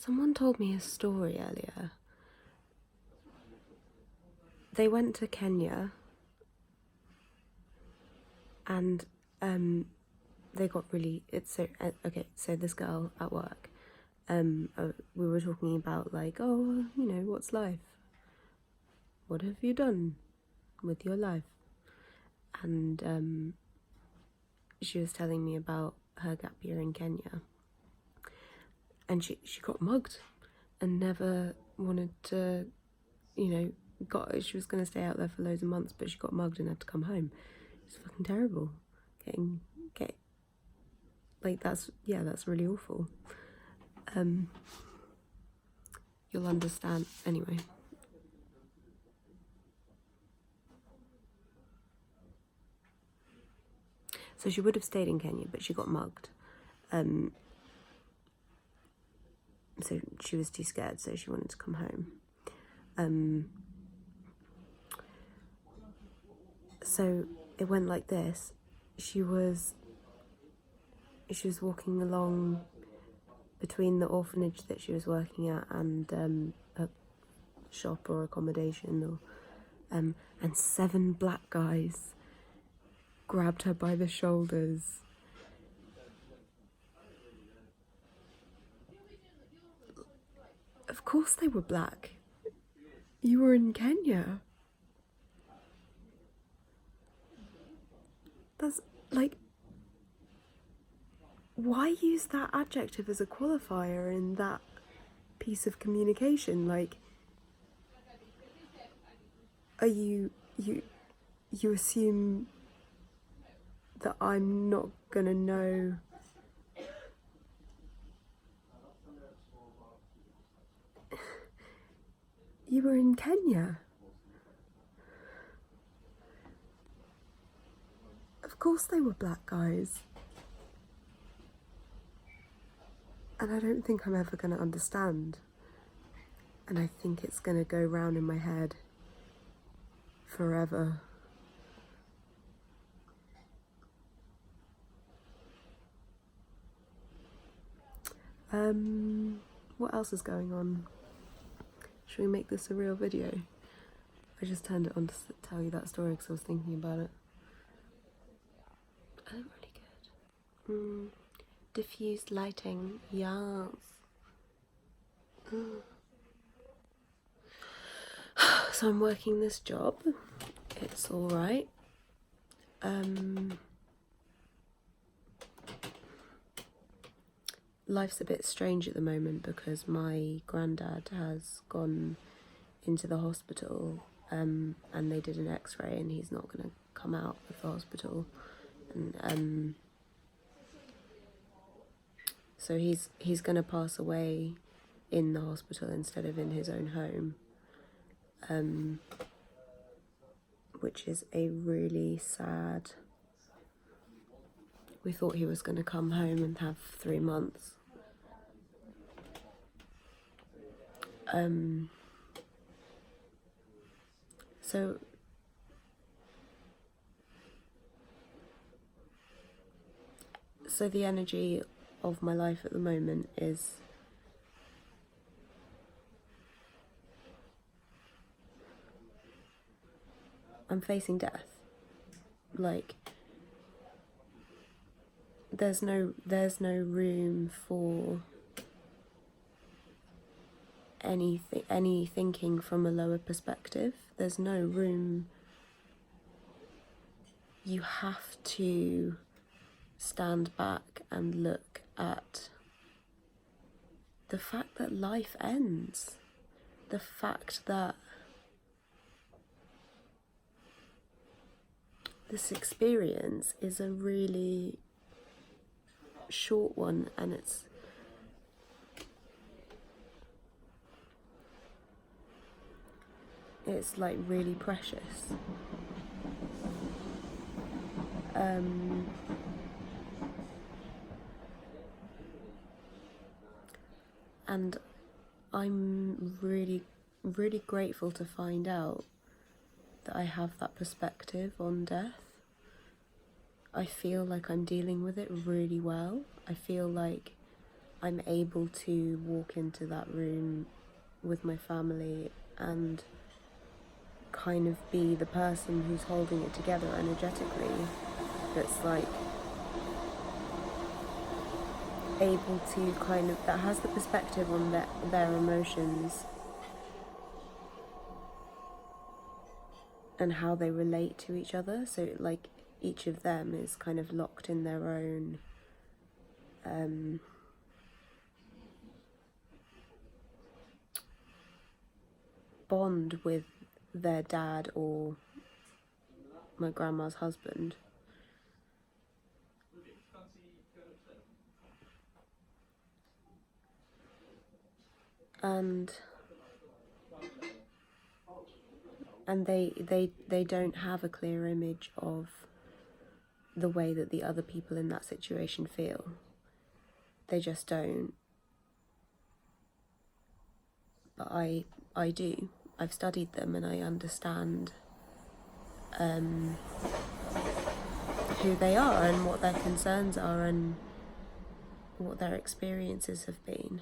Someone told me a story earlier. They went to Kenya and they got really, so this girl at work, we were talking about like, oh, you know, what's life? What have you done with your life? And she was telling me about her gap year in Kenya. And she got mugged and never wanted to, you know, she was going to stay out there for loads of months, but she got mugged and had to come home. It's fucking terrible. That's really awful. You'll understand anyway. So she would have stayed in Kenya, but she got mugged. So she was too scared, so she wanted to come home. So it went like this. She was walking along between the orphanage that she was working at and a shop or accommodation, and 7 black guys grabbed her by the shoulders. Of course they were black. You were in Kenya. That's like, why use that adjective as a qualifier in that piece of communication? Like, are you assume that I'm not gonna know you were in Kenya? Of course they were black guys. And I don't think I'm ever gonna understand. And I think it's gonna go round in my head forever. What else is going on? Should we make this a real video? I just turned it on to tell you that story because I was thinking about it. I look really good. Diffused lighting, yes. So I'm working this job. It's alright. Life's a bit strange at the moment because my granddad has gone into the hospital and they did an x-ray and he's not going to come out of the hospital. And so he's going to pass away in the hospital instead of in his own home, which is a really sad. We thought he was going to come home and have 3 months. So the energy of my life at the moment is I'm facing death. Like, there's no room for any thinking from a lower perspective. There's no room. You have to stand back and look at the fact that life ends. The fact that this experience is a really short one, and it's like really precious. And I'm really, really grateful to find out that I have that perspective on death. I feel like I'm dealing with it really well. I feel like I'm able to walk into that room with my family and kind of be the person who's holding it together energetically, that's like able to kind of, that has the perspective on their emotions and how they relate to each other. So like each of them is kind of locked in their own bond with their dad or my grandma's husband. And they don't have a clear image of the way that the other people in that situation feel. They just don't. But I do. I've studied them and I understand who they are and what their concerns are and what their experiences have been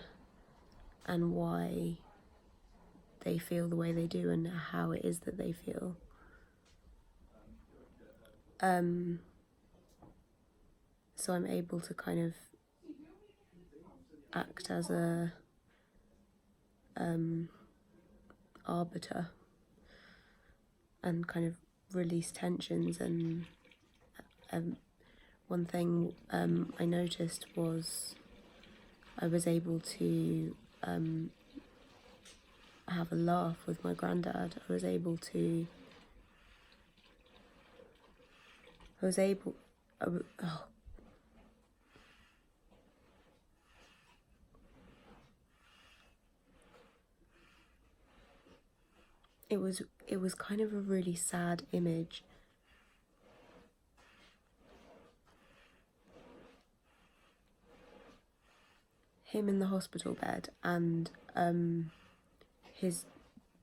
and why they feel the way they do and how it is that they feel. So I'm able to kind of act as a arbiter and kind of release tensions. And one thing I noticed was I was able to have a laugh with my granddad. It was kind of a really sad image. Him in the hospital bed and his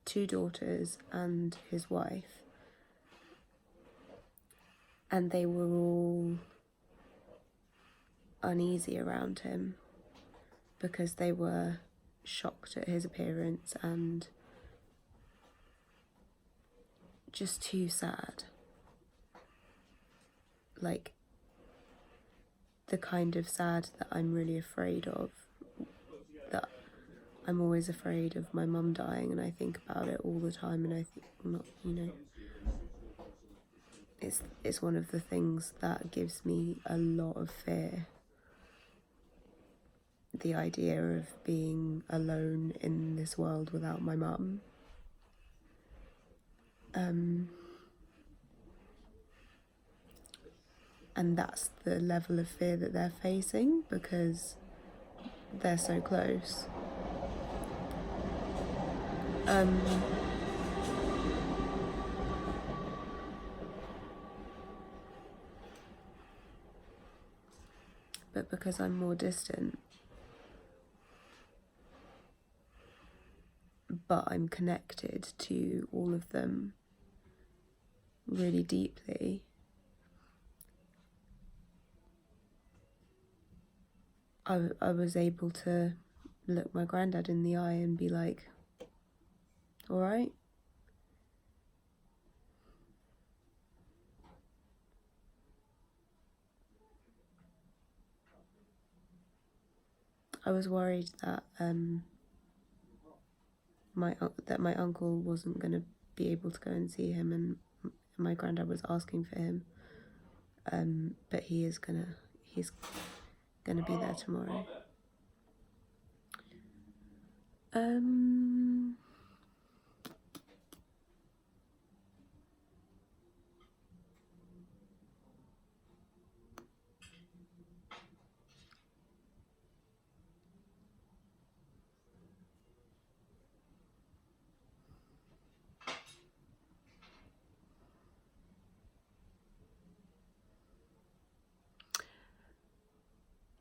2 daughters and his wife, and they were all uneasy around him because they were shocked at his appearance and just too sad. Like the kind of sad that I'm really afraid of, that I'm always afraid of my mum dying, and I think about it all the time, and I think, not, you know, it's one of the things that gives me a lot of fear. The idea of being alone in this world without my mum. And that's the level of fear that they're facing because they're so close. But because I'm more distant, but I'm connected to all of them really deeply, I was able to look my granddad in the eye and be like, all right? I was worried that my uncle wasn't going to be able to go and see him, and my granddad was asking for him, but he's gonna be there tomorrow.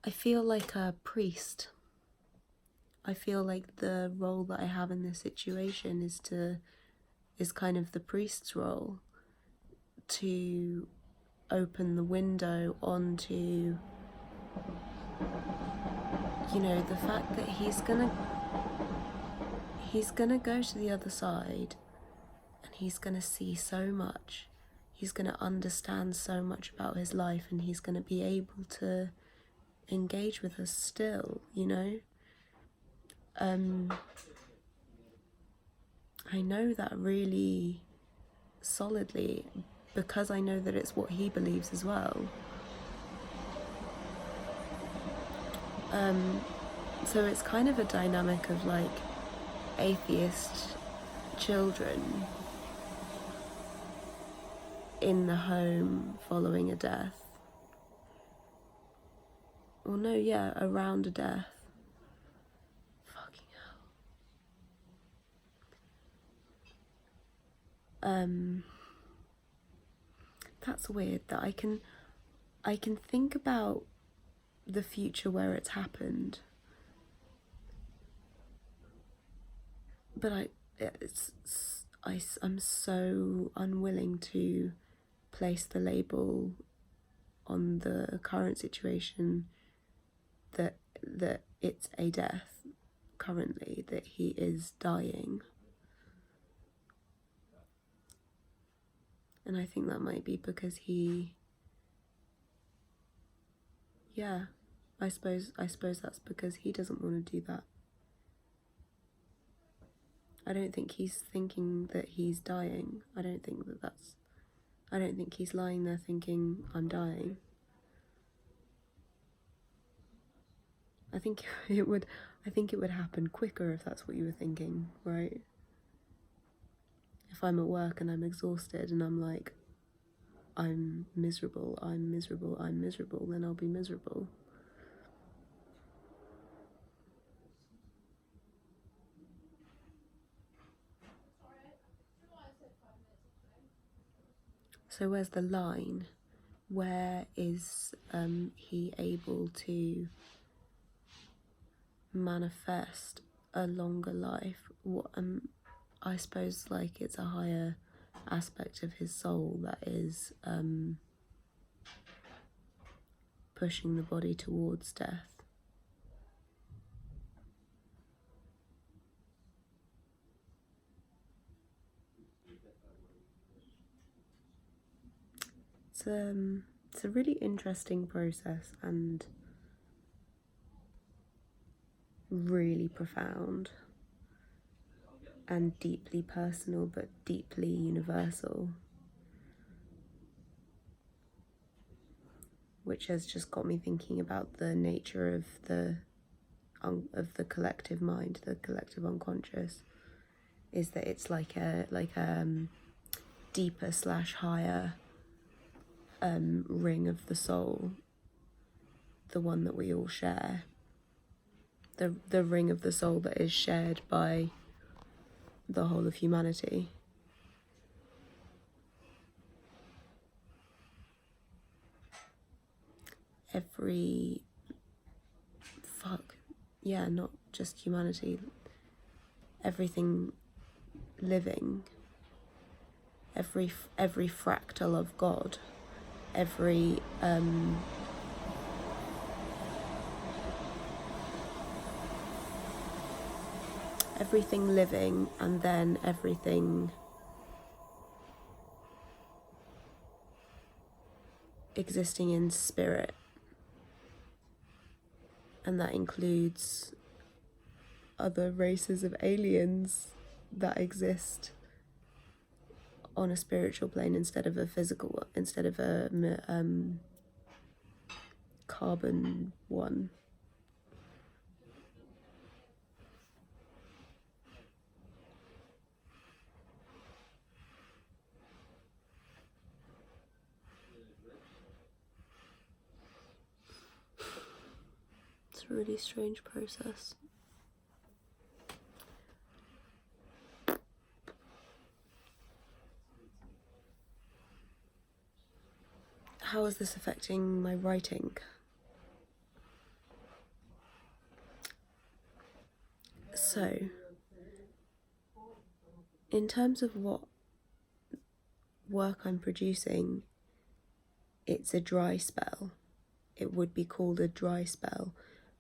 I feel like a priest. I feel like the role that I have in this situation is kind of the priest's role, to open the window onto you know, the fact that he's gonna go to the other side and he's gonna see so much. He's gonna understand so much about his life, and he's gonna be able to engage with us still, you know? I know that really solidly because I know that it's what he believes as well. So it's kind of a dynamic of like atheist children in the home following a death. Well, no, yeah, around a death. Fucking hell. That's weird that I can think about the future where it's happened, but I'm so unwilling to place the label on the current situation that it's a death currently, that he is dying. And I think that might be because I suppose that's because he doesn't want to do that. I don't think he's thinking that he's dying. I don't think he's lying there thinking, I'm dying. I think it would happen quicker if that's what you were thinking, right? If I'm at work and I'm exhausted and I'm like, I'm miserable, then I'll be miserable. So where's the line? Where is he able to manifest a longer life? What I suppose like it's a higher aspect of his soul that is pushing the body towards death. It's a really interesting process and really profound and deeply personal, but deeply universal, which has just got me thinking about the nature of the collective mind, the collective unconscious, is that it's like a deeper / higher ring of the soul, the one that we all share, the ring of the soul that is shared by the whole of humanity. Not just humanity, everything living, every fractal of God, everything living, and then everything existing in spirit. And that includes other races of aliens that exist on a spiritual plane instead of a physical, instead of a carbon one. It's a really strange process. How is this affecting my writing? So, in terms of what work I'm producing, it's a dry spell. It would be called a dry spell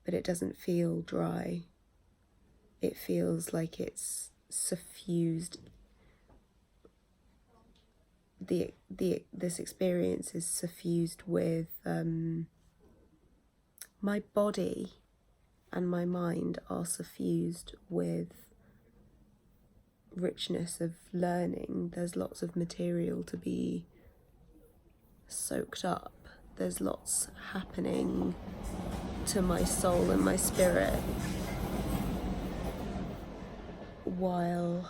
but it doesn't feel dry. It feels like it's suffused. This experience is suffused with my body and my mind are suffused with richness of learning. There's lots of material to be soaked up. There's lots happening to my soul and my spirit while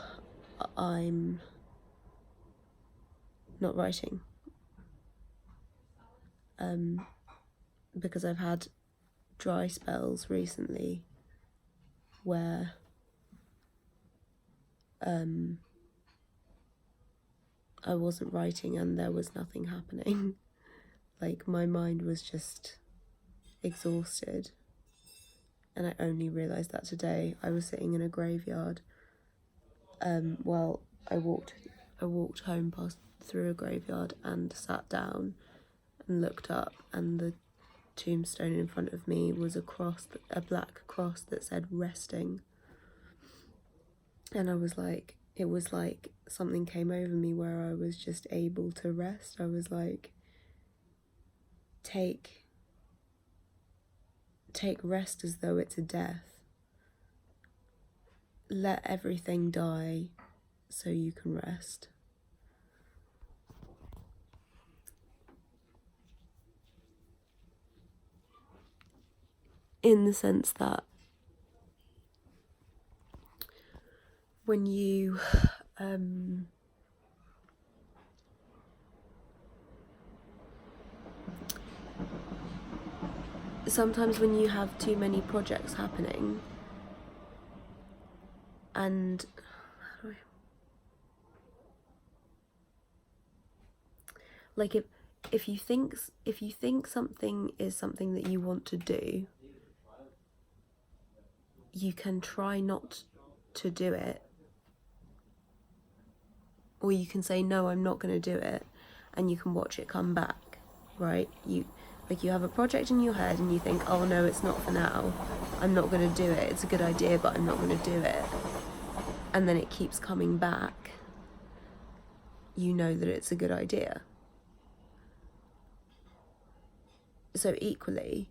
I'm not writing. Because I've had dry spells recently where I wasn't writing and there was nothing happening. Like, my mind was just exhausted. And I only realised that today. I was sitting in a graveyard. I walked home through a graveyard and sat down and looked up, and the tombstone in front of me was a black cross that said resting. And it was like something came over me where I was just able to rest. I was like, take rest as though it's a death. Let everything die so you can rest. In the sense that when you sometimes when you have too many projects happening, and like if you think something is something that you want to do, you can try not to do it, or you can say, no, I'm not going to do it, and you can watch it come back, right? You have a project in your head and you think, oh no, it's not for now, I'm not going to do it, it's a good idea but I'm not going to do it, and then it keeps coming back. You know that it's a good idea. So equally,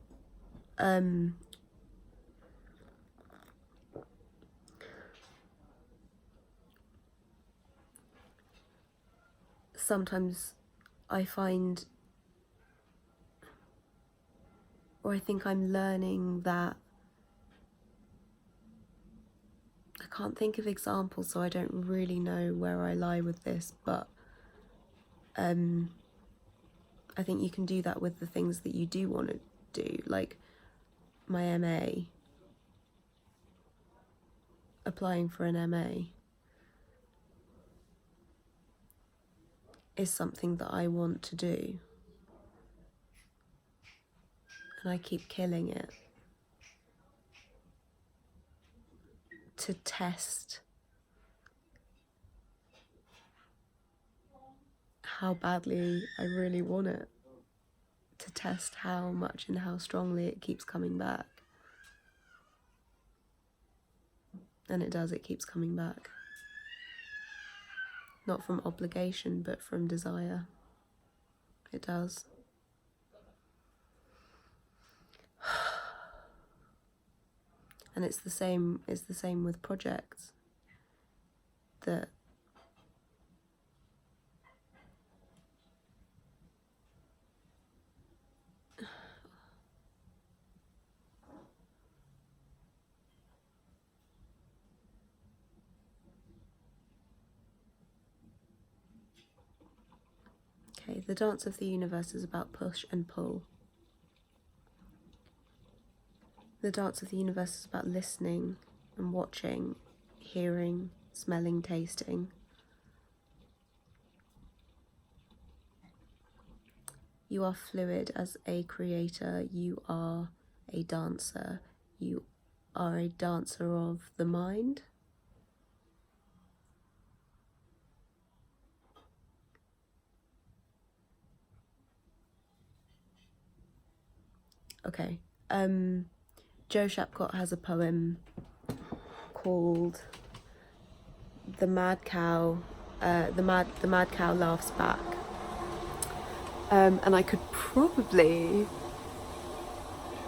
sometimes I find, or I think I'm learning that, I can't think of examples, so I don't really know where I lie with this, but I think you can do that with the things that you do want to do, like my MA, applying for an MA is something that I want to do, and I keep killing it to test how badly I really want it, to test how much and how strongly it keeps coming back. And it does, it keeps coming back. Not from obligation, but from desire. It does. And it's the same with projects. That okay, the dance of the universe is about push and pull. The dance of the universe is about listening and watching, hearing, smelling, tasting. You are fluid as a creator. You are a dancer. You are a dancer of the mind. Okay. Joe Shapcott has a poem called "The Mad Cow." The mad cow laughs back. And I could probably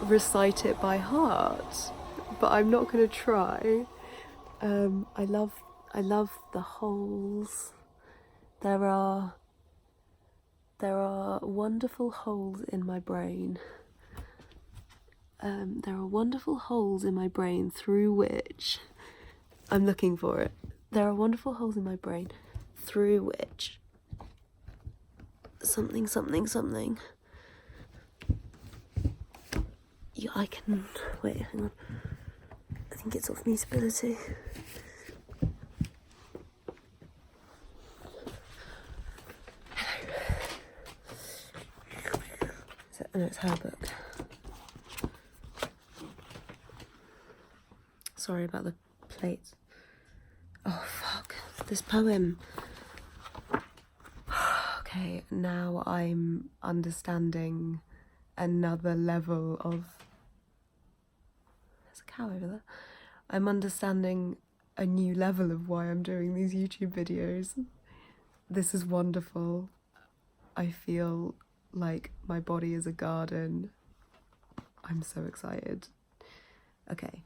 recite it by heart, but I'm not going to try. I love the holes. There are wonderful holes in my brain. There are wonderful holes in my brain through which I'm looking for it. There are wonderful holes in my brain through which something. Yeah, I can wait. Hang on. I think it's off mutability. No, it's her book. Sorry about the plates. Oh fuck, this poem. Okay, now I'm understanding another level of... There's a cow over there. I'm understanding a new level of why I'm doing these YouTube videos. This is wonderful. I feel like my body is a garden. I'm so excited. Okay.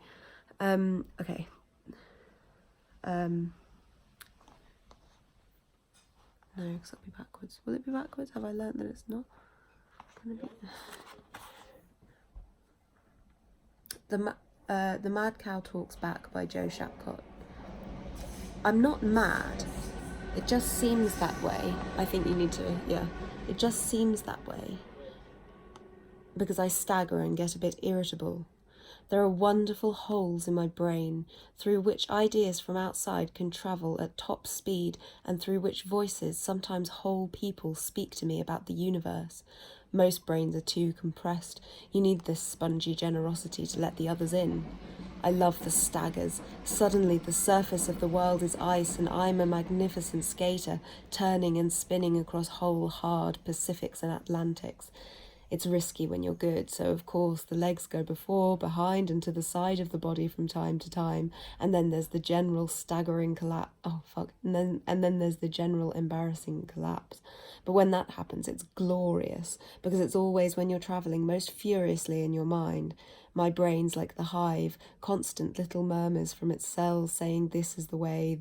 Okay. No, because it'll be backwards. Will it be backwards? Have I learnt that it's not gonna be? The Mad Cow Talks Back by Joe Shapcott. I'm not mad. It just seems that way. I think you need to, yeah. It just seems that way. Because I stagger and get a bit irritable. There are wonderful holes in my brain through which ideas from outside can travel at top speed and through which voices, sometimes whole people, speak to me about the universe. Most brains are too compressed. You need this spongy generosity to let the others in. I love the staggers. Suddenly the surface of the world is ice and I'm a magnificent skater, turning and spinning across whole hard Pacifics and Atlantics. It's risky when you're good, so of course the legs go before, behind and to the side of the body from time to time, and then there's the general staggering collapse. Oh fuck. And then there's the general embarrassing collapse. But when that happens, it's glorious, because it's always when you're travelling most furiously in your mind. My brain's like the hive, constant little murmurs from its cells saying this is the way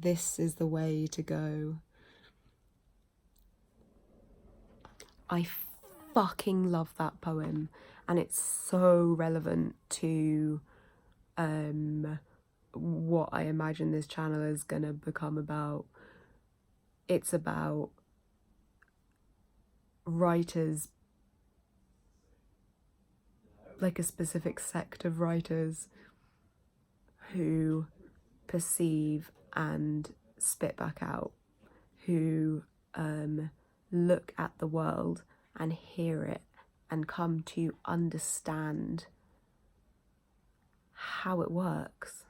to go. I fucking love that poem, and it's so relevant to what I imagine this channel is gonna become about. It's about writers, like a specific sect of writers who perceive and spit back out, who look at the world and hear it and come to understand how it works,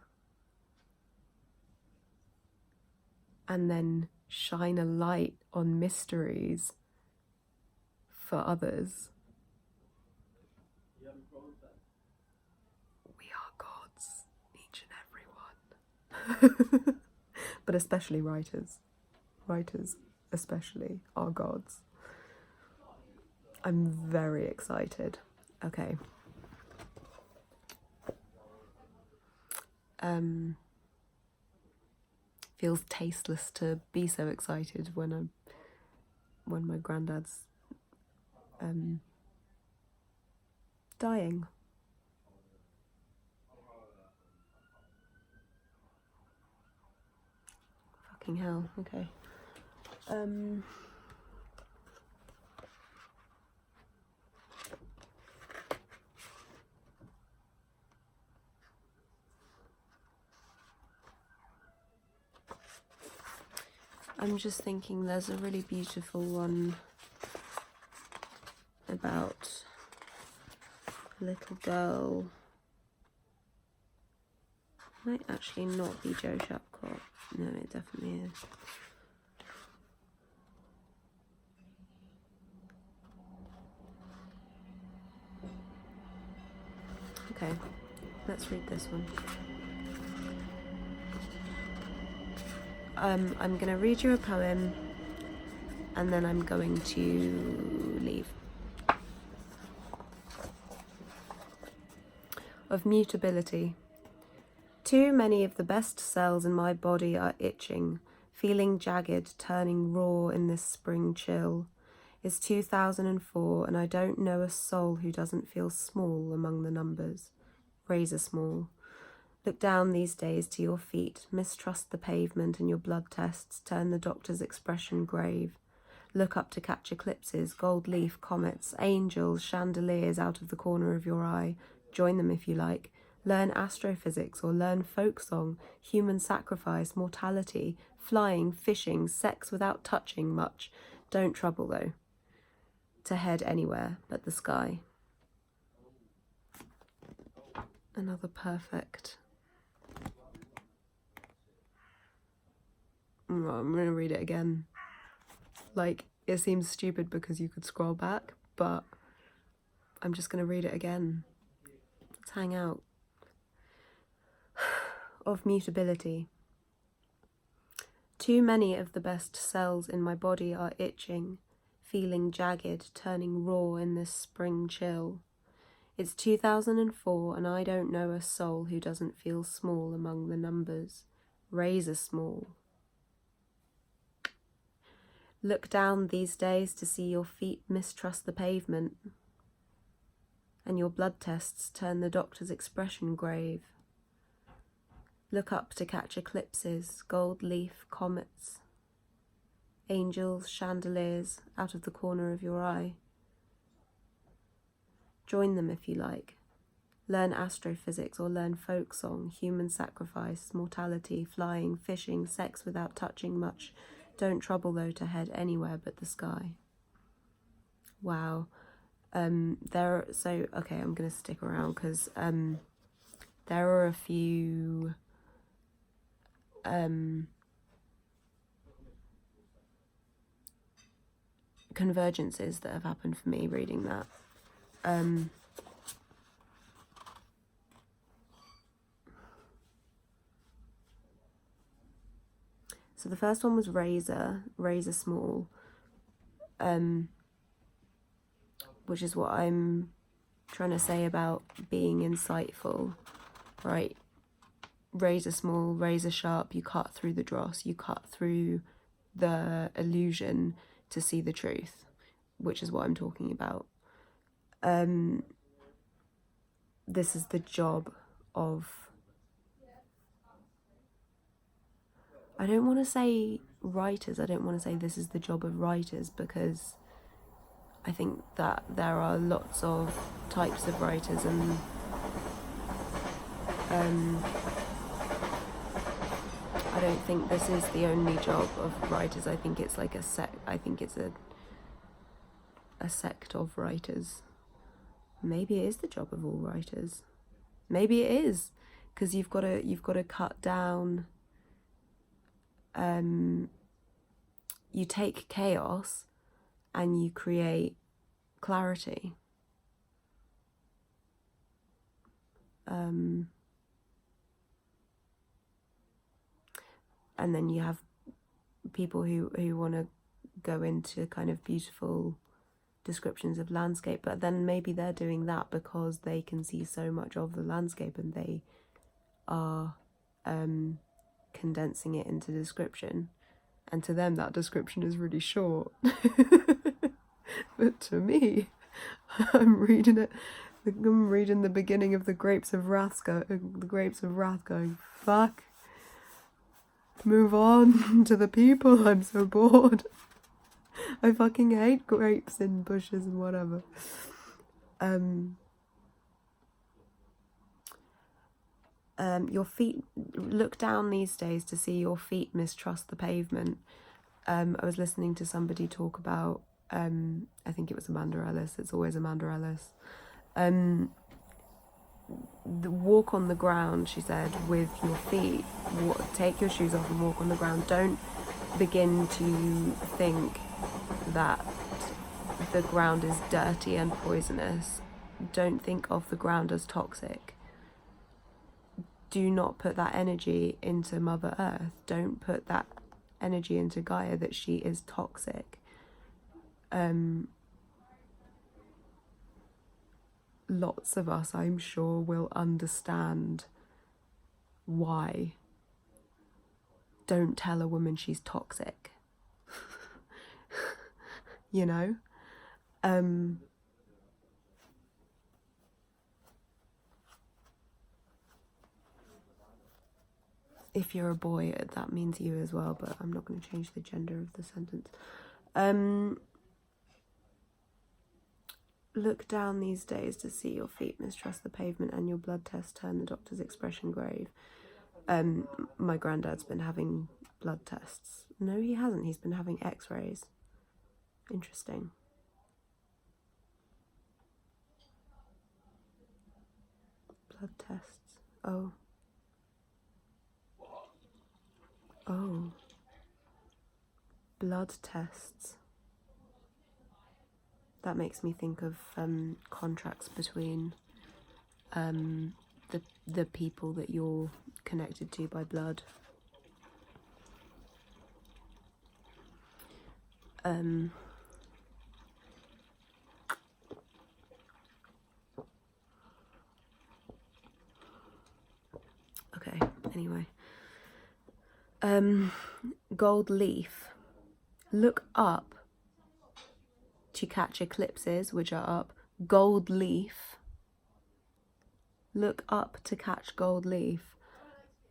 and then shine a light on mysteries for others. We are gods, each and every one. But especially writers. Writers especially are gods. I'm very excited. Okay. Feels tasteless to be so excited when my granddad's dying. Fucking hell. Okay. I'm just thinking there's a really beautiful one about a little girl. Might actually not be Joe Shapcott. No, it definitely is. Okay. Let's read this one. I'm going to read you a poem and then I'm going to leave. Of mutability. Too many of the best cells in my body are itching, feeling jagged, turning raw in this spring chill. It's 2004 and I don't know a soul who doesn't feel small among the numbers. Razor small. Look down these days to your feet, mistrust the pavement and your blood tests, turn the doctor's expression grave. Look up to catch eclipses, gold leaf, comets, angels, chandeliers out of the corner of your eye. Join them if you like. Learn astrophysics or learn folk song, human sacrifice, mortality, flying, fishing, sex without touching much. Don't trouble though. To head anywhere but the sky. Another perfect. I'm going to read it again. Like, it seems stupid because you could scroll back, but I'm just going to read it again. Let's hang out. Of mutability. Too many of the best cells in my body are itching, feeling jagged, turning raw in this spring chill. It's 2004 and I don't know a soul who doesn't feel small among the numbers. Razor small. Look down these days to see your feet mistrust the pavement, and your blood tests turn the doctor's expression grave. Look up to catch eclipses, gold leaf, comets, angels, chandeliers out of the corner of your eye. Join them if you like. Learn astrophysics or learn folk song, human sacrifice, mortality, flying, fishing, sex without touching much. Don't trouble though to head anywhere but the sky. Wow. Okay, I'm gonna stick around because there are a few convergences that have happened for me reading that. So the first one was razor small, which is what I'm trying to say about being insightful, right? Razor small, razor sharp, you cut through the dross, you cut through the illusion to see the truth, which is what I'm talking about. This is the job of, I don't want to say writers, I don't want to say this is the job of writers, because I think that there are lots of types of writers, and I don't think this is the only job of writers. I think it's like I think it's a sect of writers. Maybe it is the job of all writers. Maybe it is, because you've got to cut down. You take chaos and you create clarity. And then you have people who want to go into kind of beautiful descriptions of landscape, but then maybe they're doing that because they can see so much of the landscape and they are condensing it into description, and to them that description is really short. But to me, I'm reading the beginning of the Grapes of Wrath going, fuck, move on to the people, I'm so bored. I fucking hate grapes in bushes and whatever. Your feet, look down these days to see your feet mistrust the pavement. I was listening to somebody talk about, I think it was Amanda Ellis, it's always Amanda Ellis. The walk on the ground, she said, with your feet. Take your shoes off and walk on the ground. Don't begin to think that the ground is dirty and poisonous. Don't think of the ground as toxic. do not put that energy into Mother Earth. Don't put that energy into Gaia, that she is toxic. Lots of us, I'm sure, will understand why. Don't tell a woman she's toxic. You know? If you're a boy, that means you as well, but I'm not going to change the gender of the sentence. Look down these days to see your feet, mistrust the pavement, and your blood test turn the doctor's expression grave. My granddad's been having blood tests. No, he hasn't. He's been having x-rays. Interesting. Blood tests. Oh. Blood tests. That makes me think of contracts between the people that you're connected to by blood. Okay, anyway. Gold leaf. Look up to catch eclipses, which are up. Gold leaf. Look up to catch gold leaf.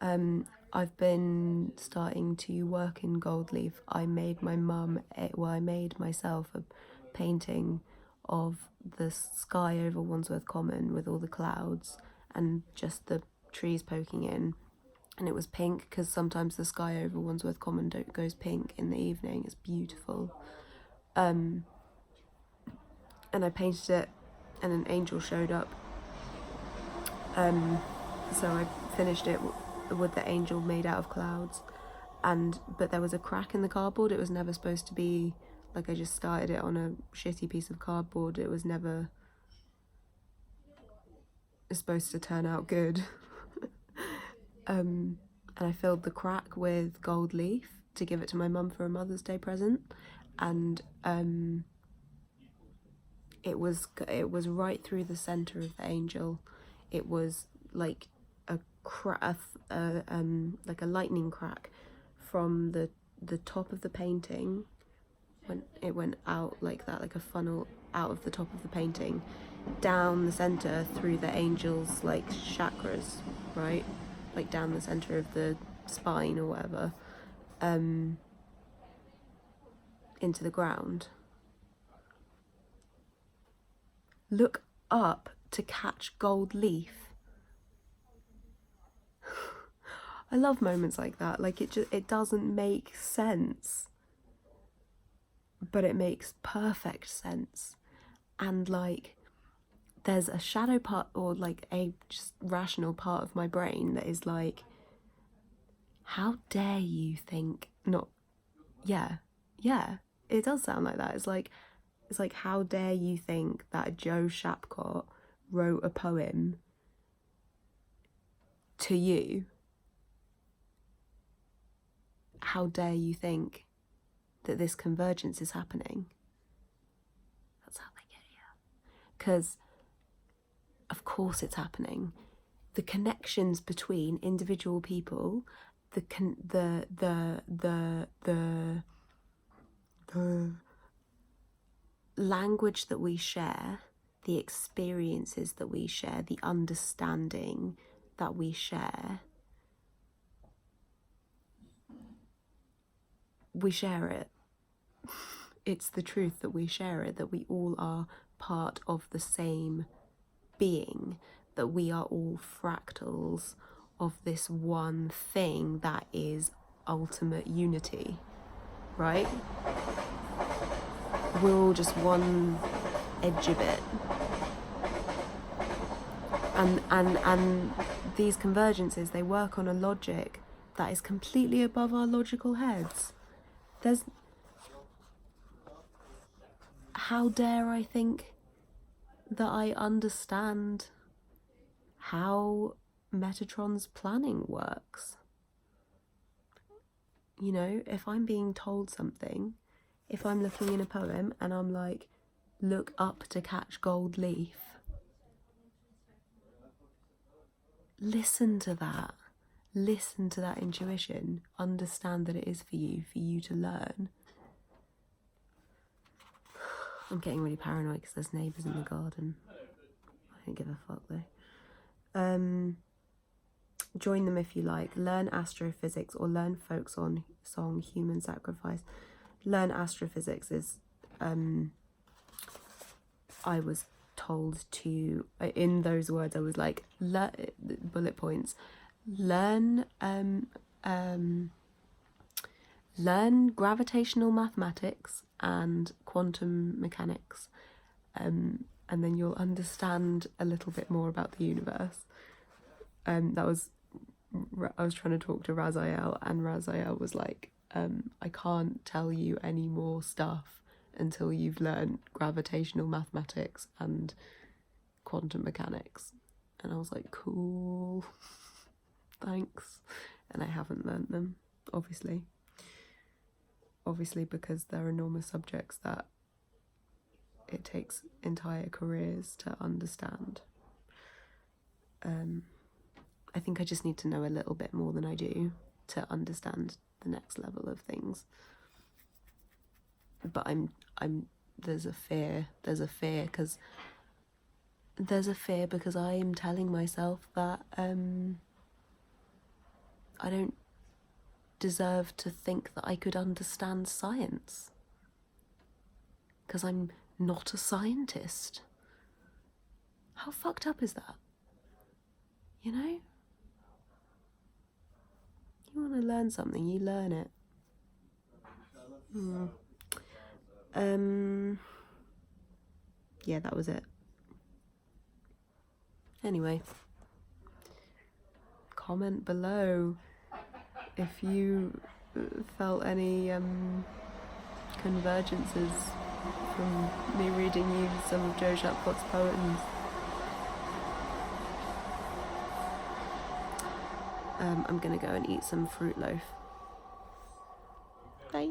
I've been starting to work in gold leaf. I made my mum, I made myself a painting of the sky over Wandsworth Common with all the clouds and just the trees poking in. And it was pink, because sometimes the sky over Wandsworth Common goes pink in the evening. It's beautiful. And I painted it, and an angel showed up. So I finished it with the angel made out of clouds. But there was a crack in the cardboard. It was never supposed to be, like, I just started it on a shitty piece of cardboard. It was never supposed to turn out good. And I filled the crack with gold leaf to give it to my mum for a Mother's Day present. And it was right through the centre of the angel. It was like like a lightning crack from the top of the painting, when it went out like that, like a funnel out of the top of the painting, down the centre through the angel's like chakras, right? Like down the centre of the spine or whatever, into the ground. Look up to catch gold leaf. I love moments like that. Like, it doesn't make sense, but it makes perfect sense. And like, there's a shadow part, or like a just rational part of my brain that is like, how dare you think not? Yeah, it does sound like that. It's like, how dare you think that Joe Shapcott wrote a poem to you? How dare you think that this convergence is happening? That's how they get here. Because of course it's happening. The connections between individual people, the language that we share, the experiences that we share, the understanding that we share, we share it. It's the truth that we share it, that we all are part of the same being, that we are all fractals of this one thing that is ultimate unity, right? We're all just one edge of it. And these convergences, they work on a logic that is completely above our logical heads. How dare I think that I understand how Metatron's planning works. You know, if I'm being told something, if I'm looking in a poem and I'm like, look up to catch gold leaf, listen to that. Listen to that intuition. Understand that it is for you to learn. I'm getting really paranoid because there's neighbours in the garden. I don't give a fuck though. Join them if you like. Learn astrophysics or learn folk song Human Sacrifice. Learn astrophysics is I was told to, in those words I was like, bullet points, learn gravitational mathematics and quantum mechanics, and then you'll understand a little bit more about the universe. I was trying to talk to Raziel, and Raziel was like, I can't tell you any more stuff until you've learned gravitational mathematics and quantum mechanics. And I was like, cool, thanks. And I haven't learnt them, obviously because they're enormous subjects that it takes entire careers to understand. I think I just need to know a little bit more than I do to understand the next level of things. But there's a fear because I am telling myself that I don't deserve to think that I could understand science because I'm not a scientist. How fucked up is that? You know? You want to learn something, you learn it. Yeah, that was it. Anyway, comment below if you felt any convergences from me reading you some of Joe Shapcott's poems. I'm gonna go and eat some fruit loaf. Bye.